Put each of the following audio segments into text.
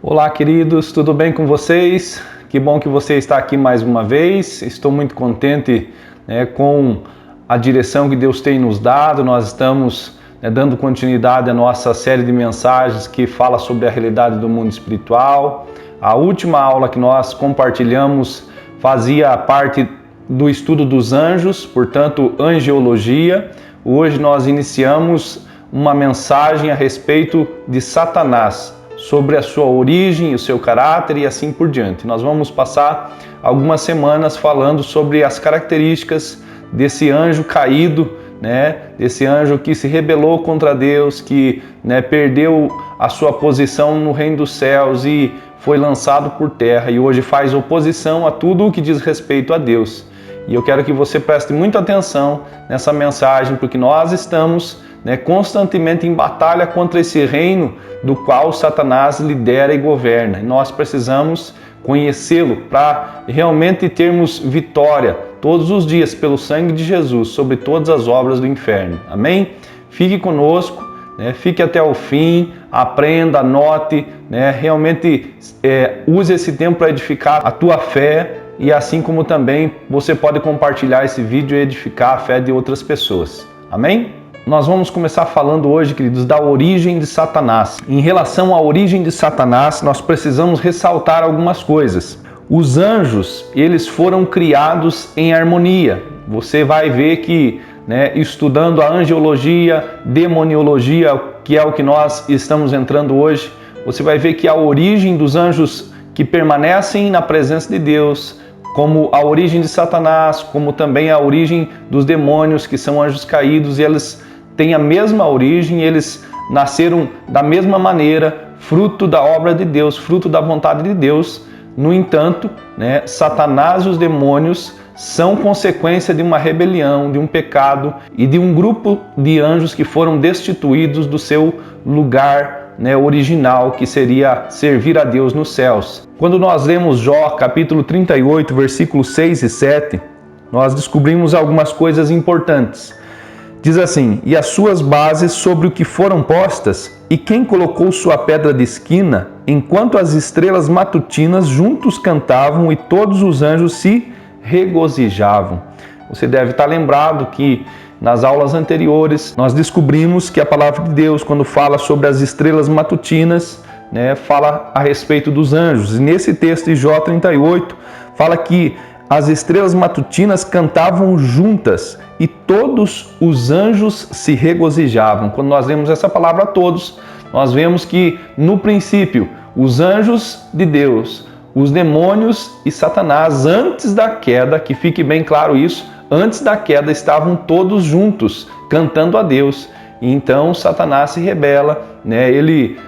Olá, queridos, tudo bem com vocês? Que bom que você está aqui mais uma vez. Estou muito contente, com a direção que Deus tem nos dado. Nós estamos dando continuidade à nossa série de mensagens que fala sobre a realidade do mundo espiritual. A última aula que nós compartilhamos fazia parte do estudo dos anjos, portanto, angiologia. Hoje nós iniciamos uma mensagem a respeito de Satanás, sobre a sua origem, o seu caráter e assim por diante. Nós vamos passar algumas semanas falando sobre as características desse anjo caído, desse anjo que se rebelou contra Deus, que perdeu a sua posição no reino dos céus e foi lançado por terra e hoje faz oposição a tudo o que diz respeito a Deus. E eu quero que você preste muita atenção nessa mensagem, porque nós estamos constantemente em batalha contra esse reino do qual Satanás lidera e governa. E nós precisamos conhecê-lo para realmente termos vitória todos os dias pelo sangue de Jesus sobre todas as obras do inferno. Amém? Fique conosco, fique até o fim, aprenda, anote, realmente use esse tempo para edificar a tua fé e assim como também você pode compartilhar esse vídeo e edificar a fé de outras pessoas. Amém? Nós vamos começar falando hoje, queridos, da origem de Satanás. Em relação à origem de Satanás, nós precisamos ressaltar algumas coisas. Os anjos, eles foram criados em harmonia. Você vai ver que, estudando a angiologia, demoniologia, que é o que nós estamos entrando hoje, você vai ver que a origem dos anjos que permanecem na presença de Deus, como a origem de Satanás, como também a origem dos demônios, que são anjos caídos, e eles têm a mesma origem, eles nasceram da mesma maneira, fruto da obra de Deus, fruto da vontade de Deus. No entanto, Satanás e os demônios são consequência de uma rebelião, de um pecado e de um grupo de anjos que foram destituídos do seu lugar original, que seria servir a Deus nos céus. Quando nós lemos Jó, capítulo 38, versículos 6 e 7, nós descobrimos algumas coisas importantes. Diz assim: e as suas bases sobre o que foram postas, e quem colocou sua pedra de esquina, enquanto as estrelas matutinas juntos cantavam e todos os anjos se regozijavam. Você deve estar lembrado que nas aulas anteriores nós descobrimos que a palavra de Deus, quando fala sobre as estrelas matutinas, fala a respeito dos anjos. E nesse texto de Jó 38 fala que as estrelas matutinas cantavam juntas e todos os anjos se regozijavam. Quando nós lemos essa palavra todos, nós vemos que no princípio os anjos de Deus, os demônios e Satanás, antes da queda, que fique bem claro isso, antes da queda estavam todos juntos cantando a Deus. E então Satanás se rebela, ele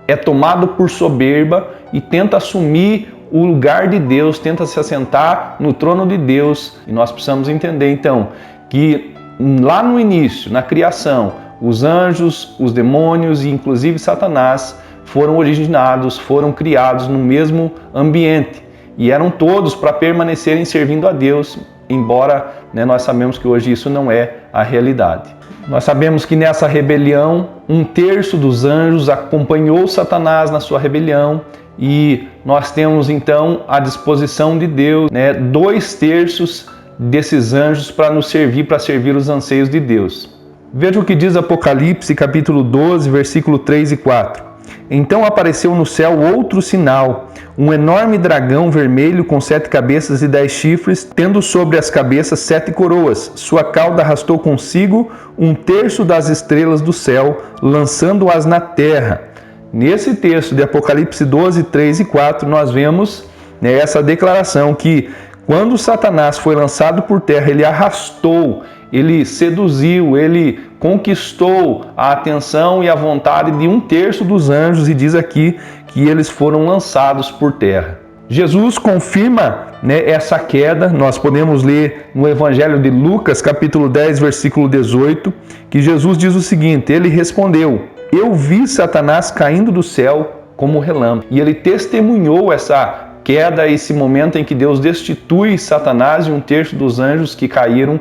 é tomado por soberba e tenta assumir o lugar de Deus, tenta se assentar no trono de Deus. E nós precisamos entender então que lá no início, na criação, os anjos, os demônios e inclusive Satanás foram originados, foram criados no mesmo ambiente e eram todos para permanecerem servindo a Deus, embora nós sabemos que hoje isso não é a realidade. Nós sabemos que nessa rebelião, 1/3 dos anjos acompanhou Satanás na sua rebelião. E nós temos então à disposição de Deus 2/3 desses anjos para nos servir, para servir os anseios de Deus. Veja o que diz Apocalipse, capítulo 12, versículo 3 e 4. Então apareceu no céu outro sinal, um enorme dragão vermelho com 7 cabeças e 10 chifres, tendo sobre as cabeças 7 coroas. Sua cauda arrastou consigo 1/3 das estrelas do céu, lançando-as na terra. Nesse texto de Apocalipse 12, 3 e 4, nós vemos essa declaração que quando Satanás foi lançado por terra, ele arrastou, ele seduziu, ele conquistou a atenção e a vontade de 1/3 dos anjos, e diz aqui que eles foram lançados por terra. Jesus confirma essa queda. Nós podemos ler no Evangelho de Lucas, capítulo 10, versículo 18, que Jesus diz o seguinte: ele respondeu: eu vi Satanás caindo do céu como relâmpago. E ele testemunhou essa queda, esse momento em que Deus destitui Satanás e 1/3 dos anjos que caíram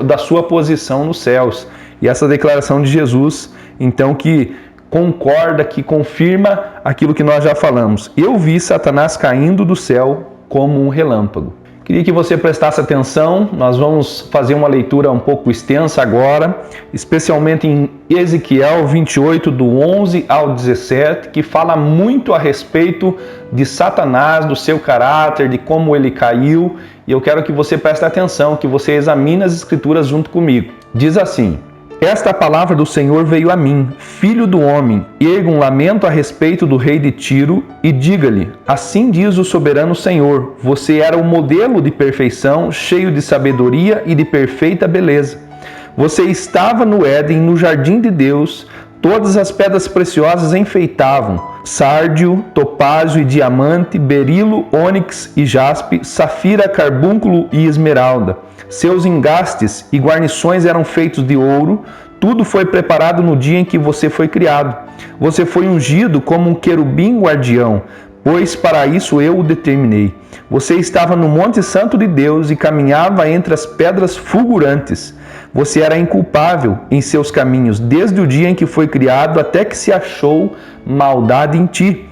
da sua posição nos céus. E essa declaração de Jesus, então, que concorda, que confirma aquilo que nós já falamos. Eu vi Satanás caindo do céu como um relâmpago. Queria que você prestasse atenção, nós vamos fazer uma leitura um pouco extensa agora, especialmente em Ezequiel 28, do 11 ao 17, que fala muito a respeito de Satanás, do seu caráter, de como ele caiu, e eu quero que você preste atenção, que você examine as Escrituras junto comigo. Diz assim: esta palavra do Senhor veio a mim, filho do homem, erga um lamento a respeito do rei de Tiro e diga-lhe, assim diz o soberano Senhor, você era o modelo de perfeição, cheio de sabedoria e de perfeita beleza. Você estava no Éden, no jardim de Deus, todas as pedras preciosas enfeitavam, sárdio, topázio e diamante, berilo, ônix e jaspe, safira, carbúnculo e esmeralda. Seus engastes e guarnições eram feitos de ouro, tudo foi preparado no dia em que você foi criado. Você foi ungido como um querubim guardião, pois para isso eu o determinei. Você estava no Monte Santo de Deus e caminhava entre as pedras fulgurantes. Você era inculpável em seus caminhos, desde o dia em que foi criado até que se achou maldade em ti.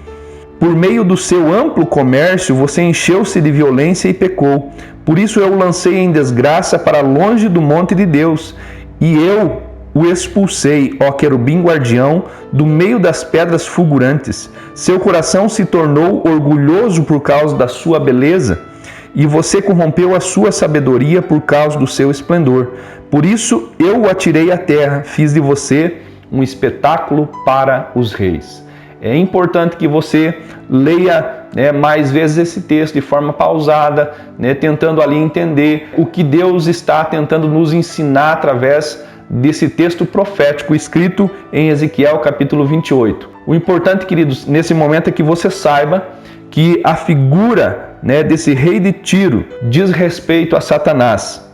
Por meio do seu amplo comércio, você encheu-se de violência e pecou. Por isso eu o lancei em desgraça para longe do monte de Deus, e eu o expulsei, ó querubim guardião, do meio das pedras fulgurantes. Seu coração se tornou orgulhoso por causa da sua beleza, e você corrompeu a sua sabedoria por causa do seu esplendor. Por isso eu o atirei à terra, fiz de você um espetáculo para os reis. É importante que você leia mais vezes esse texto de forma pausada, tentando ali entender o que Deus está tentando nos ensinar através desse texto profético escrito em Ezequiel capítulo 28. O importante, queridos, nesse momento é que você saiba que a figura desse rei de Tiro diz respeito a Satanás.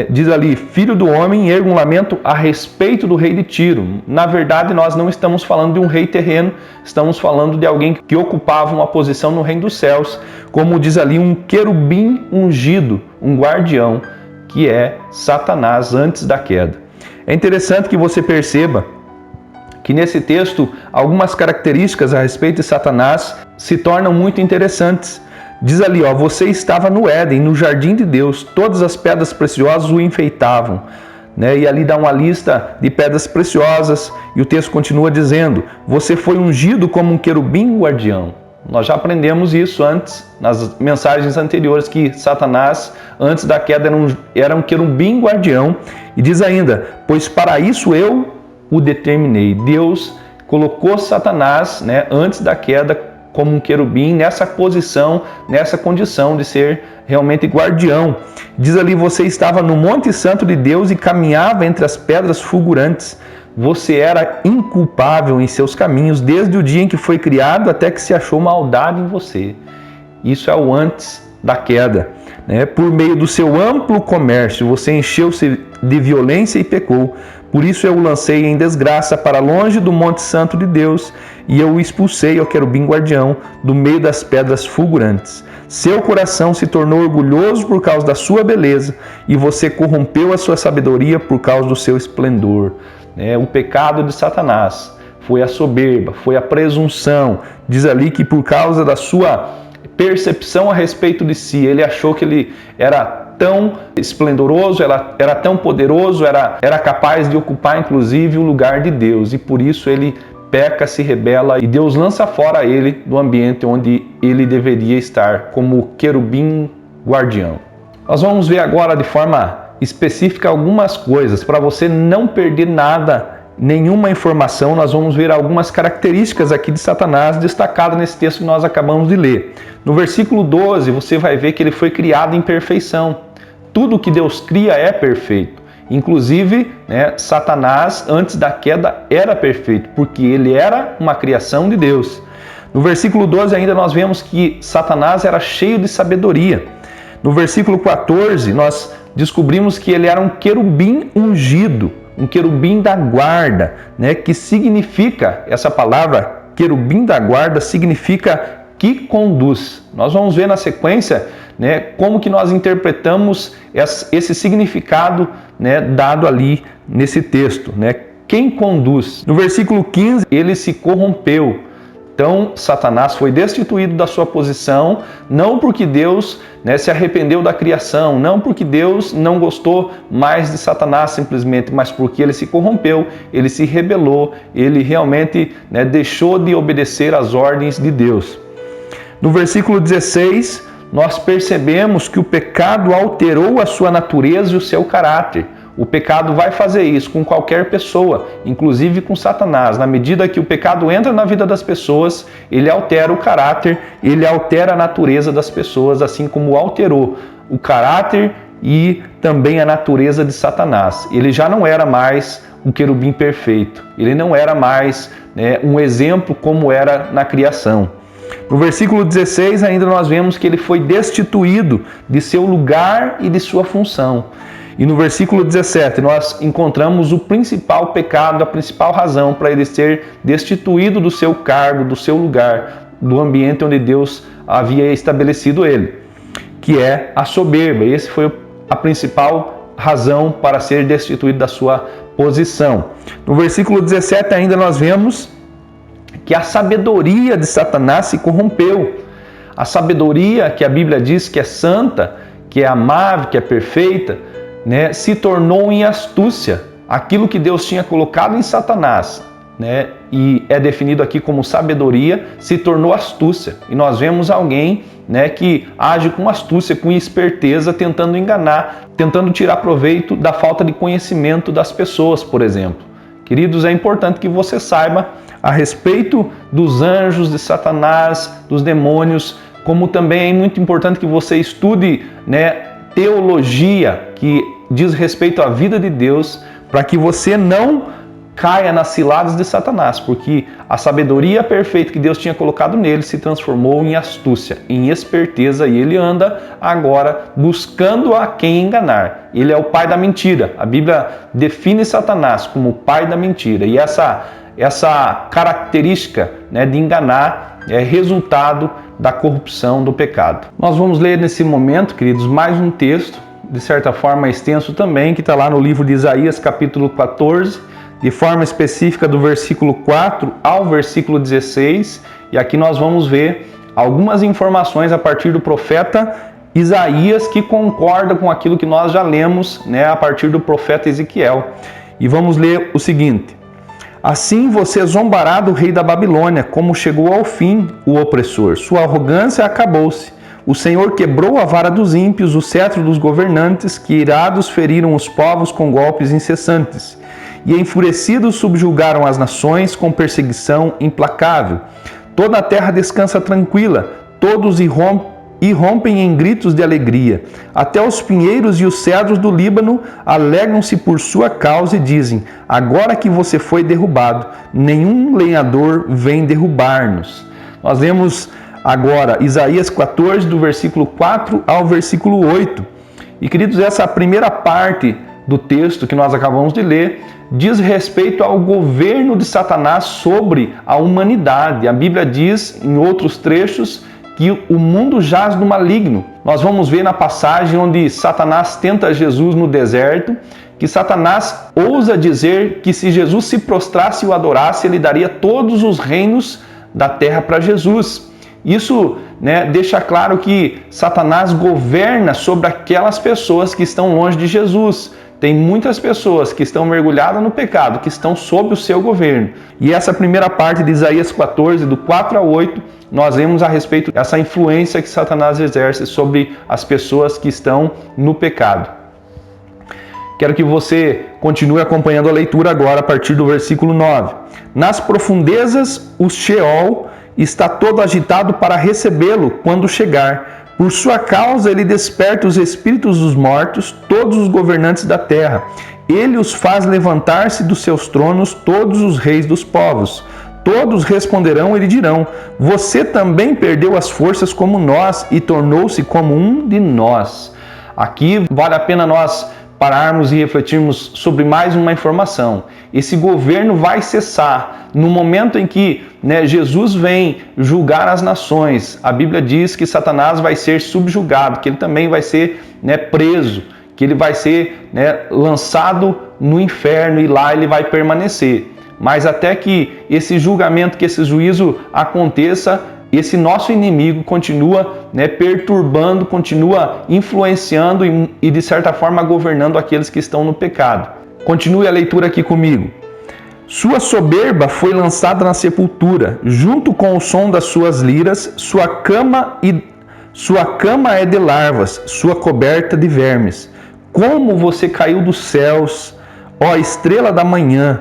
Diz ali, filho do homem, erga um lamento a respeito do rei de Tiro. Na verdade, nós não estamos falando de um rei terreno, estamos falando de alguém que ocupava uma posição no reino dos céus, como diz ali, um querubim ungido, um guardião, que é Satanás antes da queda. É interessante que você perceba que nesse texto algumas características a respeito de Satanás se tornam muito interessantes. Diz ali, você estava no Éden, no jardim de Deus, todas as pedras preciosas o enfeitavam. E ali dá uma lista de pedras preciosas e o texto continua dizendo, você foi ungido como um querubim guardião. Nós já aprendemos isso antes, nas mensagens anteriores, que Satanás, antes da queda, era um querubim guardião. E diz ainda, pois para isso eu o determinei. Deus colocou Satanás, antes da queda, como um querubim, nessa posição, nessa condição de ser realmente guardião. Diz ali, você estava no Monte Santo de Deus e caminhava entre as pedras fulgurantes. Você era inculpável em seus caminhos, desde o dia em que foi criado até que se achou maldade em você. Isso é o antes da queda. Por meio do seu amplo comércio, você encheu-se de violência e pecou. Por isso eu o lancei em desgraça para longe do Monte Santo de Deus, e eu o expulsei ao querubim guardião do meio das pedras fulgurantes. Seu coração se tornou orgulhoso por causa da sua beleza, e você corrompeu a sua sabedoria por causa do seu esplendor. O pecado de Satanás foi a soberba, foi a presunção. Diz ali que por causa da sua percepção a respeito de si, ele achou que ele era tão esplendoroso, era tão poderoso, era capaz de ocupar inclusive o lugar de Deus, e por isso ele peca, se rebela, e Deus lança fora ele do ambiente onde ele deveria estar, como querubim guardião. Nós vamos ver agora de forma específica algumas coisas, para você não perder nada, nenhuma informação. Nós vamos ver algumas características aqui de Satanás destacadas nesse texto que nós acabamos de ler. No versículo 12, você vai ver que ele foi criado em perfeição. Tudo que Deus cria é perfeito. Inclusive, Satanás, antes da queda, era perfeito, porque ele era uma criação de Deus. No versículo 12 ainda nós vemos que Satanás era cheio de sabedoria. No versículo 14, nós descobrimos que ele era um querubim ungido, um querubim da guarda, que significa, essa palavra querubim da guarda significa que conduz. Nós vamos ver na sequência como que nós interpretamos esse significado dado ali nesse texto, quem conduz. No versículo 15, ele se corrompeu. Então, Satanás foi destituído da sua posição, não porque Deus se arrependeu da criação, não porque Deus não gostou mais de Satanás simplesmente, mas porque ele se corrompeu, ele se rebelou, ele realmente deixou de obedecer às ordens de Deus. No versículo 16, nós percebemos que o pecado alterou a sua natureza e o seu caráter. O pecado vai fazer isso com qualquer pessoa, inclusive com Satanás. Na medida que o pecado entra na vida das pessoas, ele altera o caráter, ele altera a natureza das pessoas, assim como alterou o caráter e também a natureza de Satanás. Ele já não era mais um querubim perfeito, ele não era mais um exemplo como era na criação. No versículo 16 ainda nós vemos que ele foi destituído de seu lugar e de sua função. E no versículo 17 nós encontramos o principal pecado, a principal razão para ele ser destituído do seu cargo, do seu lugar, do ambiente onde Deus havia estabelecido ele, que é a soberba. Esse foi a principal razão para ser destituído da sua posição. No versículo 17 ainda nós vemos que a sabedoria de Satanás se corrompeu. A sabedoria que a Bíblia diz que é santa, que é amável, que é perfeita, se tornou em astúcia. Aquilo que Deus tinha colocado em Satanás, e é definido aqui como sabedoria, se tornou astúcia. E nós vemos alguém que age com astúcia, com esperteza, tentando enganar, tentando tirar proveito da falta de conhecimento das pessoas, por exemplo. Queridos, é importante que você saiba a respeito dos anjos, de Satanás, dos demônios, como também é muito importante que você estude teologia que diz respeito à vida de Deus, para que você não caia nas ciladas de Satanás, porque a sabedoria perfeita que Deus tinha colocado nele se transformou em astúcia, em esperteza, e ele anda agora buscando a quem enganar. Ele é o pai da mentira. A Bíblia define Satanás como o pai da mentira, e essa característica de enganar é resultado da corrupção do pecado. Nós vamos ler nesse momento, queridos, mais um texto, de certa forma extenso também, que está lá no livro de Isaías, capítulo 14, de forma específica do versículo 4 ao versículo 16, e aqui nós vamos ver algumas informações a partir do profeta Isaías que concorda com aquilo que nós já lemos a partir do profeta Ezequiel. E vamos ler o seguinte: assim você zombará do rei da Babilônia, como chegou ao fim o opressor. Sua arrogância acabou-se. O Senhor quebrou a vara dos ímpios, o cetro dos governantes, que irados feriram os povos com golpes incessantes. E enfurecidos subjugaram as nações com perseguição implacável. Toda a terra descansa tranquila, todos irrompem em gritos de alegria. Até os pinheiros e os cedros do Líbano alegram-se por sua causa e dizem: agora que você foi derrubado, nenhum lenhador vem derrubar-nos. Nós lemos agora Isaías 14, do versículo 4 ao versículo 8. E queridos, essa primeira parte do texto que nós acabamos de ler diz respeito ao governo de Satanás sobre a humanidade. A Bíblia diz em outros trechos que o mundo jaz no maligno. Nós vamos ver na passagem onde Satanás tenta Jesus no deserto, que Satanás ousa dizer que se Jesus se prostrasse e o adorasse, ele daria todos os reinos da terra para Jesus. Isso deixa claro que Satanás governa sobre aquelas pessoas que estão longe de Jesus. Tem muitas pessoas que estão mergulhadas no pecado, que estão sob o seu governo. E essa primeira parte de Isaías 14, do 4 a 8, nós vemos a respeito dessa influência que Satanás exerce sobre as pessoas que estão no pecado. Quero que você continue acompanhando a leitura agora a partir do versículo 9. Nas profundezas, o Sheol está todo agitado para recebê-lo quando chegar. Por sua causa ele desperta os espíritos dos mortos, todos os governantes da terra. Ele os faz levantar-se dos seus tronos, todos os reis dos povos. Todos responderão e lhe dirão: você também perdeu as forças como nós e tornou-se como um de nós. Aqui vale a pena nós pararmos e refletirmos sobre mais uma informação. Esse governo vai cessar no momento em que Jesus vem julgar as nações. A Bíblia diz que Satanás vai ser subjugado, que ele também vai ser preso, que ele vai ser lançado no inferno e lá ele vai permanecer. Mas até que esse julgamento, que esse juízo aconteça, esse nosso inimigo continua, perturbando, continua influenciando e de certa forma governando aqueles que estão no pecado. Continue a leitura aqui comigo. Sua soberba foi lançada na sepultura, junto com o som das suas liras, sua cama é de larvas, sua coberta de vermes. Como você caiu dos céus, ó estrela da manhã,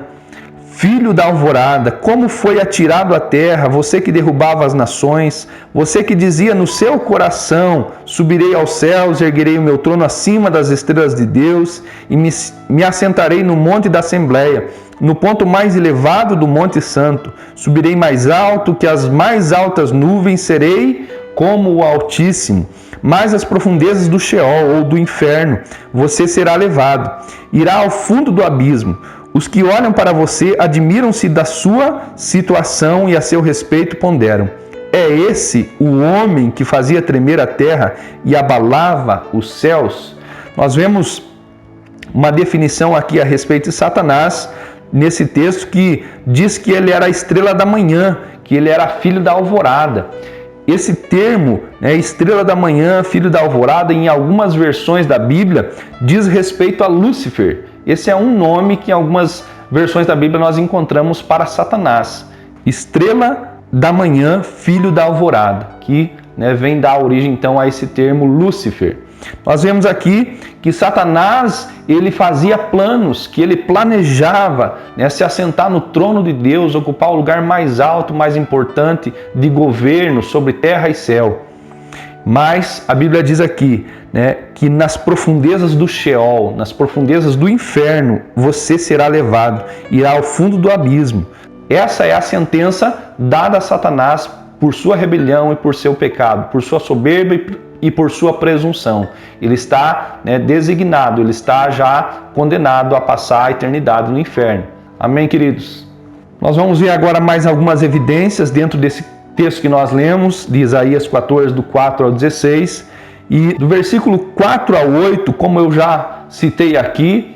filho da alvorada, como foi atirado à terra, você que derrubava as nações, você que dizia no seu coração, subirei aos céus, erguerei o meu trono acima das estrelas de Deus e me assentarei no monte da Assembleia, no ponto mais elevado do Monte Santo, subirei mais alto que as mais altas nuvens, serei como o Altíssimo. Mas as profundezas do Sheol ou do inferno, você será levado, irá ao fundo do abismo. Os que olham para você admiram-se da sua situação e a seu respeito ponderam. É esse o homem que fazia tremer a terra e abalava os céus? Nós vemos uma definição aqui a respeito de Satanás, nesse texto, que diz que ele era a estrela da manhã, que ele era filho da alvorada. Esse termo, estrela da manhã, filho da alvorada, em algumas versões da Bíblia, diz respeito a Lúcifer. Esse é um nome que em algumas versões da Bíblia nós encontramos para Satanás. Estrela da manhã, filho da alvorada, que vem dar origem então a esse termo Lúcifer. Nós vemos aqui que Satanás, ele fazia planos, que ele planejava se assentar no trono de Deus, ocupar o lugar mais alto, mais importante de governo sobre terra e céu. Mas a Bíblia diz aqui, que nas profundezas do Sheol, nas profundezas do inferno, você será levado, irá ao fundo do abismo. Essa é a sentença dada a Satanás por sua rebelião e por seu pecado, por sua soberba e por sua presunção. Ele está designado, ele está já condenado a passar a eternidade no inferno. Amém, queridos? Nós vamos ver agora mais algumas evidências dentro desse texto que nós lemos, de Isaías 14, do 4 ao 16, e do versículo 4 ao 8, como eu já citei aqui,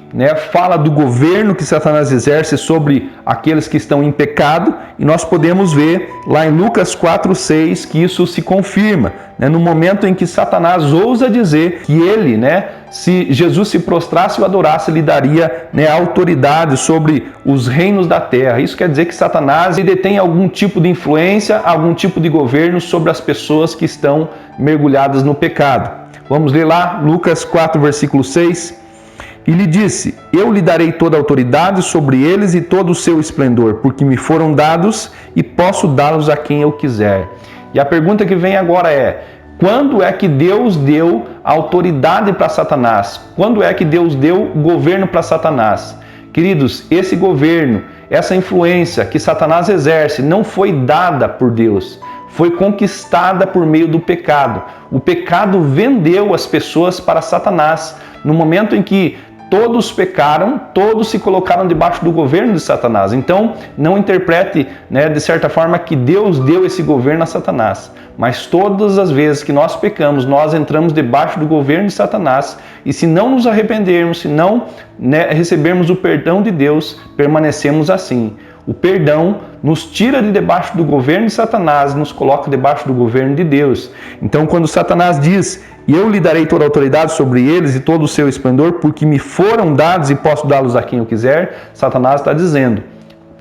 fala do governo que Satanás exerce sobre aqueles que estão em pecado, e nós podemos ver lá em Lucas 4:6 que isso se confirma, no momento em que Satanás ousa dizer que ele, se Jesus se prostrasse e o adorasse, lhe daria autoridade sobre os reinos da terra. Isso quer dizer que Satanás detém algum tipo de influência, algum tipo de governo sobre as pessoas que estão mergulhadas no pecado. Vamos ler lá, Lucas 4, versículo 6. E lhe disse, eu lhe darei toda a autoridade sobre eles e todo o seu esplendor, porque me foram dados e posso dá-los a quem eu quiser. E a pergunta que vem agora é, quando é que Deus deu autoridade para Satanás? Quando é que Deus deu governo para Satanás? Queridos, esse governo, essa influência que Satanás exerce não foi dada por Deus, foi conquistada por meio do pecado. O pecado vendeu as pessoas para Satanás. No momento em que todos pecaram, todos se colocaram debaixo do governo de Satanás. Então, não interprete, de certa forma, que Deus deu esse governo a Satanás. Mas todas as vezes que nós pecamos, nós entramos debaixo do governo de Satanás. E se não nos arrependermos, se não recebermos o perdão de Deus, permanecemos assim. O perdão nos tira de debaixo do governo de Satanás e nos coloca debaixo do governo de Deus. Então, quando Satanás diz, e eu lhe darei toda a autoridade sobre eles e todo o seu esplendor, porque me foram dados e posso dá-los a quem eu quiser, Satanás está dizendo,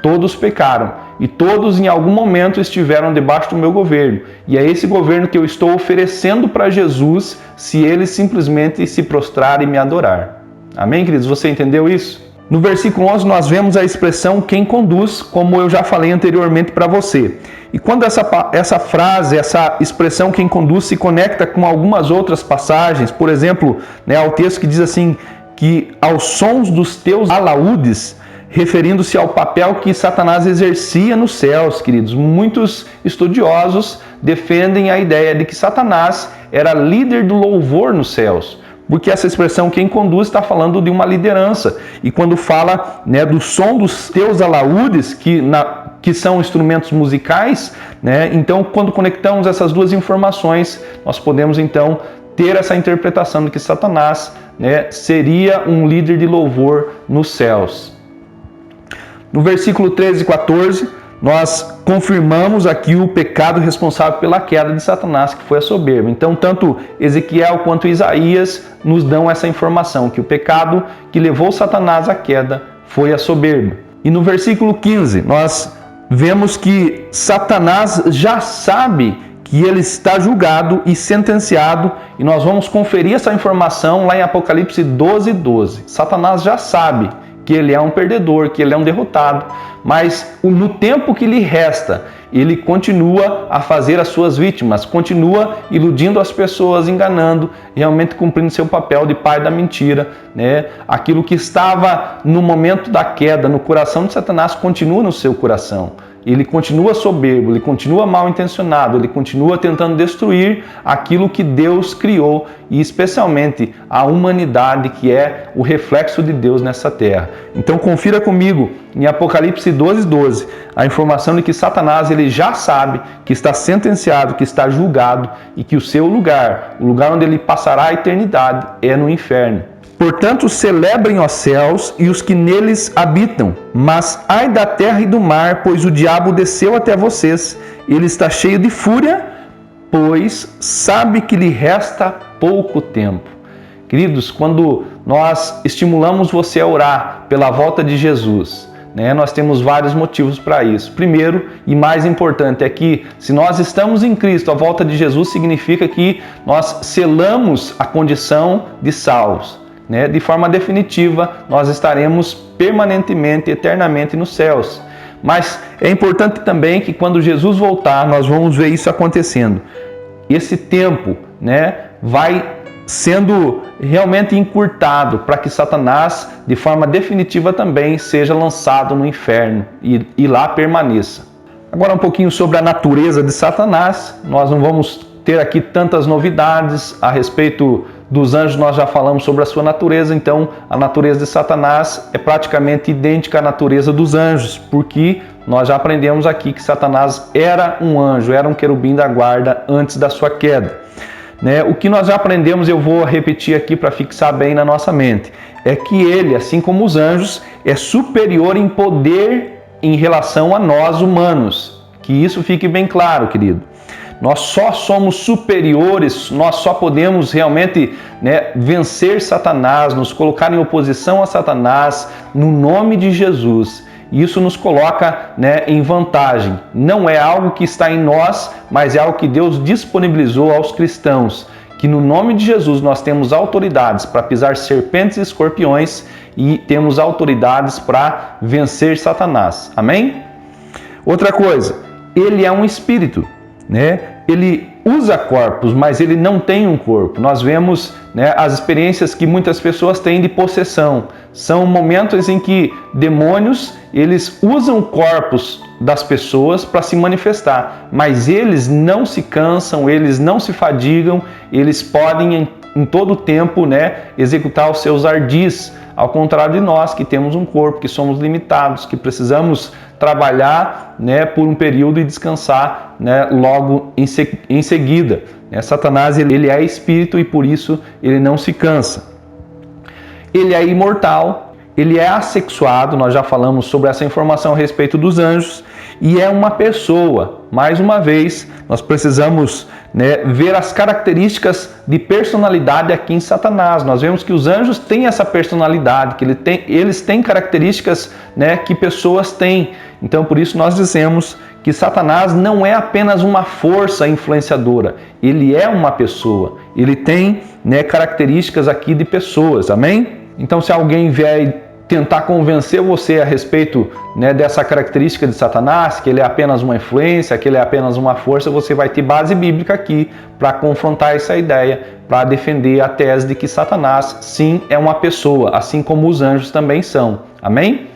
todos pecaram e todos em algum momento estiveram debaixo do meu governo. E é esse governo que eu estou oferecendo para Jesus se eles simplesmente se prostrarem e me adorar. Amém, queridos? Você entendeu isso? No versículo 11 nós vemos a expressão quem conduz, como eu já falei anteriormente para você. E quando essa frase, essa expressão quem conduz se conecta com algumas outras passagens, por exemplo, ao texto que diz assim, que aos sons dos teus alaúdes, referindo-se ao papel que Satanás exercia nos céus, queridos. Muitos estudiosos defendem a ideia de que Satanás era líder do louvor nos céus. Porque essa expressão quem conduz está falando de uma liderança. E quando fala do som dos teus alaúdes, que são instrumentos musicais, então quando conectamos essas duas informações, nós podemos então ter essa interpretação de que Satanás né, seria um líder de louvor nos céus. No versículo 13 e 14, nós confirmamos aqui o pecado responsável pela queda de Satanás, que foi a soberba. Então, tanto Ezequiel quanto Isaías nos dão essa informação, que o pecado que levou Satanás à queda foi a soberba. E no versículo 15, nós vemos que Satanás já sabe que ele está julgado e sentenciado, e nós vamos conferir essa informação lá em Apocalipse 12:12. Satanás já sabe que ele é um perdedor, que ele é um derrotado, mas no tempo que lhe resta, ele continua a fazer as suas vítimas, continua iludindo as pessoas, enganando, realmente cumprindo seu papel de pai da mentira, né? Aquilo que estava no momento da queda no coração de Satanás continua no seu coração. Ele continua soberbo, ele continua mal intencionado, ele continua tentando destruir aquilo que Deus criou e especialmente a humanidade, que é o reflexo de Deus nessa terra. Então confira comigo em Apocalipse 12:12 a informação de que Satanás ele já sabe que está sentenciado, que está julgado e que o seu lugar, o lugar onde ele passará a eternidade, é no inferno. Portanto, celebrem os céus e os que neles habitam, mas ai da terra e do mar, pois o diabo desceu até vocês. Ele está cheio de fúria, pois sabe que lhe resta pouco tempo. Queridos, quando nós estimulamos você a orar pela volta de Jesus, nós temos vários motivos para isso. Primeiro e mais importante é que, se nós estamos em Cristo, a volta de Jesus significa que nós selamos a condição de salvos. De forma definitiva, nós estaremos permanentemente, eternamente nos céus. Mas é importante também que quando Jesus voltar, nós vamos ver isso acontecendo. Esse tempo, vai sendo realmente encurtado para que Satanás, de forma definitiva também, seja lançado no inferno e lá permaneça. Agora um pouquinho sobre a natureza de Satanás. Nós não vamos ter aqui tantas novidades a respeito dos anjos, nós já falamos sobre a sua natureza. Então a natureza de Satanás é praticamente idêntica à natureza dos anjos, porque nós já aprendemos aqui que Satanás era um anjo, era um querubim da guarda antes da sua queda. O que nós já aprendemos, eu vou repetir aqui para fixar bem na nossa mente, é que ele, assim como os anjos, é superior em poder em relação a nós humanos. Que isso fique bem claro, querido. Nós só somos superiores, nós só podemos realmente vencer Satanás, nos colocar em oposição a Satanás no nome de Jesus. Isso nos coloca em vantagem. Não é algo que está em nós, mas é algo que Deus disponibilizou aos cristãos. Que no nome de Jesus nós temos autoridades para pisar serpentes e escorpiões e temos autoridades para vencer Satanás. Amém? Outra coisa, ele é um espírito. Ele usa corpos, mas ele não tem um corpo. Nós vemos as experiências que muitas pessoas têm de possessão. São momentos em que demônios eles usam corpos das pessoas para se manifestar, mas eles não se cansam, eles não se fadigam, eles podem em todo o tempo executar os seus ardis, ao contrário de nós que temos um corpo, que somos limitados, que precisamos trabalhar por um período e descansar logo em seguida. Satanás ele é espírito e por isso ele não se cansa. Ele é imortal, ele é assexuado, nós já falamos sobre essa informação a respeito dos anjos, e é uma pessoa. Mais uma vez, nós precisamos ver as características de personalidade aqui em Satanás. Nós vemos que os anjos têm essa personalidade, que eles têm características que pessoas têm. Então, por isso nós dizemos que Satanás não é apenas uma força influenciadora, ele é uma pessoa, ele tem características aqui de pessoas, amém? Então, se alguém vier tentar convencer você a respeito dessa característica de Satanás, que ele é apenas uma influência, que ele é apenas uma força, você vai ter base bíblica aqui para confrontar essa ideia, para defender a tese de que Satanás sim é uma pessoa, assim como os anjos também são, amém?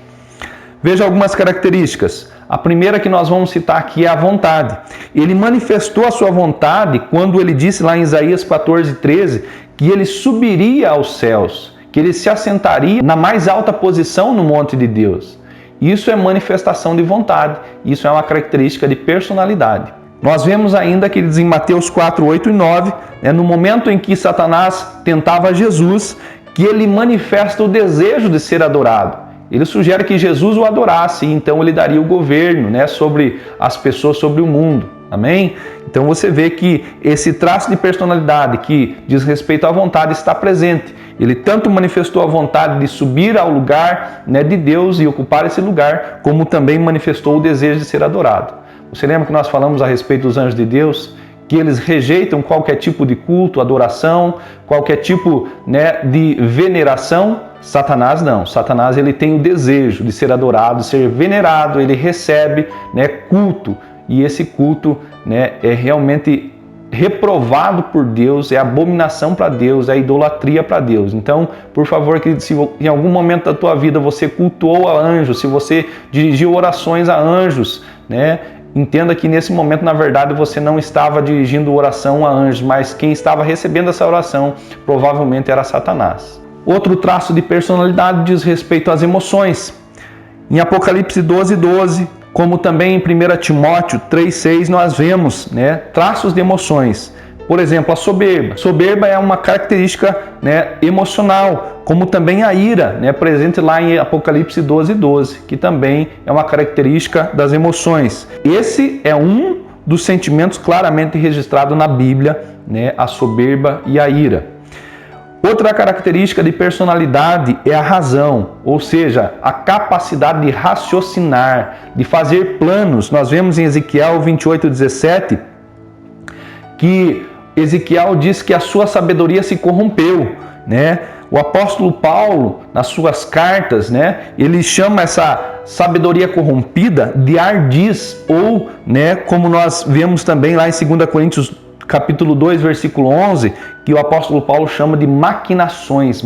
Veja algumas características. A primeira que nós vamos citar aqui é a vontade. Ele manifestou a sua vontade quando ele disse lá em Isaías 14:13 que ele subiria aos céus, que ele se assentaria na mais alta posição no monte de Deus. Isso é manifestação de vontade, isso é uma característica de personalidade. Nós vemos ainda que ele diz em Mateus 4, 8 e 9, no momento em que Satanás tentava Jesus, que ele manifesta o desejo de ser adorado. Ele sugere que Jesus o adorasse, e então ele daria o governo, né, sobre as pessoas, sobre o mundo. Amém? Então você vê que esse traço de personalidade que diz respeito à vontade está presente. Ele tanto manifestou a vontade de subir ao lugar, né, de Deus e ocupar esse lugar, como também manifestou o desejo de ser adorado. Você lembra que nós falamos a respeito dos anjos de Deus? Que eles rejeitam qualquer tipo de culto, adoração, qualquer tipo, né, de veneração. Satanás não. Satanás ele tem o desejo de ser adorado, de ser venerado, ele recebe, né, culto. E esse culto, né, é realmente reprovado por Deus, é abominação para Deus, é idolatria para Deus. Então, por favor, querido, se em algum momento da tua vida você cultuou a anjos, se você dirigiu orações a anjos, né, entenda que nesse momento, na verdade, você não estava dirigindo oração a anjos, mas quem estava recebendo essa oração provavelmente era Satanás. Outro traço de personalidade diz respeito às emoções. Em Apocalipse 12:12, como também em 1 Timóteo 3:6, nós vemos, né, traços de emoções. Por exemplo, a soberba. Soberba é uma característica, né, emocional, como também a ira, né, presente lá em Apocalipse 12:12, que também é uma característica das emoções. Esse é um dos sentimentos claramente registrado na Bíblia, né, a soberba e a ira. Outra característica de personalidade é a razão, ou seja, a capacidade de raciocinar, de fazer planos. Nós vemos em Ezequiel 28:17 que Ezequiel diz que a sua sabedoria se corrompeu, né? O apóstolo Paulo, nas suas cartas, né, ele chama essa sabedoria corrompida de ardis, ou, né, como nós vemos também lá em 2 Coríntios capítulo 2, versículo 11, que o apóstolo Paulo chama de maquinações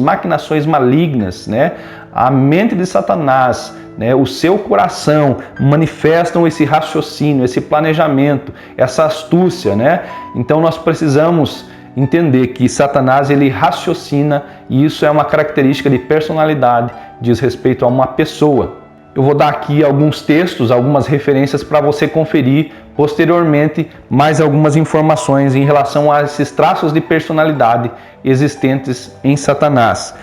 malignas, né? A mente de Satanás, né, o seu coração manifestam esse raciocínio, esse planejamento, essa astúcia, né? Então nós precisamos entender que Satanás ele raciocina, e isso é uma característica de personalidade, diz respeito a uma pessoa. Eu vou dar aqui alguns textos, algumas referências para você conferir posteriormente mais algumas informações em relação a esses traços de personalidade existentes em Satanás.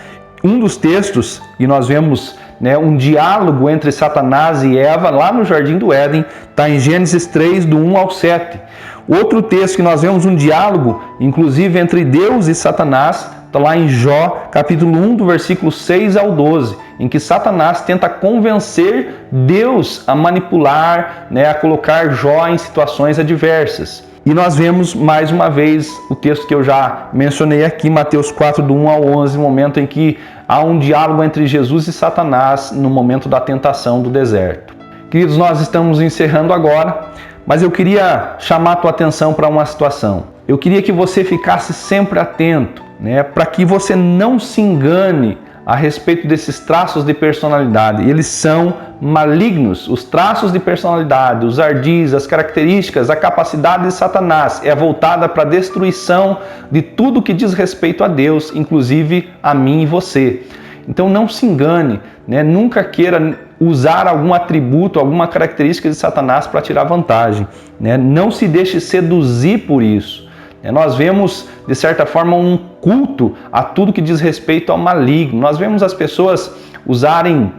Um dos textos, e nós vemos, né, um diálogo entre Satanás e Eva lá no Jardim do Éden, está em Gênesis 3, do 1 ao 7. Outro texto que nós vemos um diálogo, inclusive entre Deus e Satanás, está lá em Jó, capítulo 1, do versículo 6 ao 12, em que Satanás tenta convencer Deus a manipular, né, a colocar Jó em situações adversas. E nós vemos mais uma vez o texto que eu já mencionei aqui, Mateus 4, do 1 ao 11, momento em que há um diálogo entre Jesus e Satanás no momento da tentação do deserto. Queridos, nós estamos encerrando agora, mas eu queria chamar a tua atenção para uma situação. Eu queria que você ficasse sempre atento, né, para que você não se engane a respeito desses traços de personalidade. Eles são malignos. Os traços de personalidade, os ardis, as características, a capacidade de Satanás é voltada para a destruição de tudo que diz respeito a Deus, inclusive a mim e você. Então não se engane, né? Nunca queira usar algum atributo, alguma característica de Satanás para tirar vantagem, né? Não se deixe seduzir por isso. Nós vemos, de certa forma, um culto a tudo que diz respeito ao maligno. Nós vemos as pessoas usarem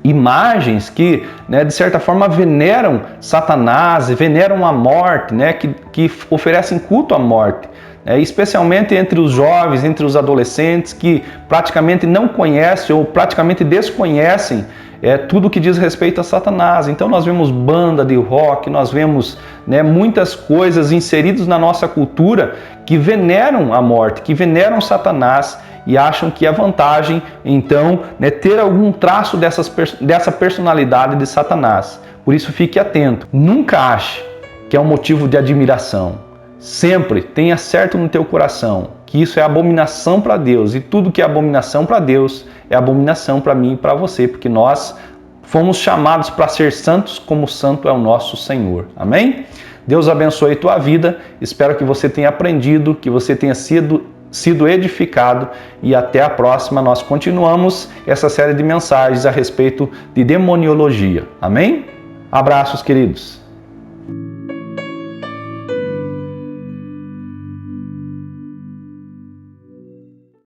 imagens que, né, de certa forma, veneram Satanás, veneram a morte, né, que oferecem culto à morte. Especialmente entre os jovens, entre os adolescentes que praticamente não conhecem ou praticamente desconhecem tudo que diz respeito a Satanás. Então nós vemos banda de rock, nós vemos, né, muitas coisas inseridas na nossa cultura que veneram a morte, que veneram Satanás e acham que é vantagem, então, né, ter algum traço dessa personalidade de Satanás. Por isso fique atento, nunca ache que é um motivo de admiração. Sempre tenha certo no teu coração que isso é abominação para Deus, e tudo que é abominação para Deus é abominação para mim e para você, porque nós fomos chamados para ser santos como santo é o nosso Senhor. Amém? Deus abençoe tua vida, espero que você tenha aprendido, que você tenha sido edificado, e até a próxima. Nós continuamos essa série de mensagens a respeito de demoniologia. Amém? Abraços, queridos.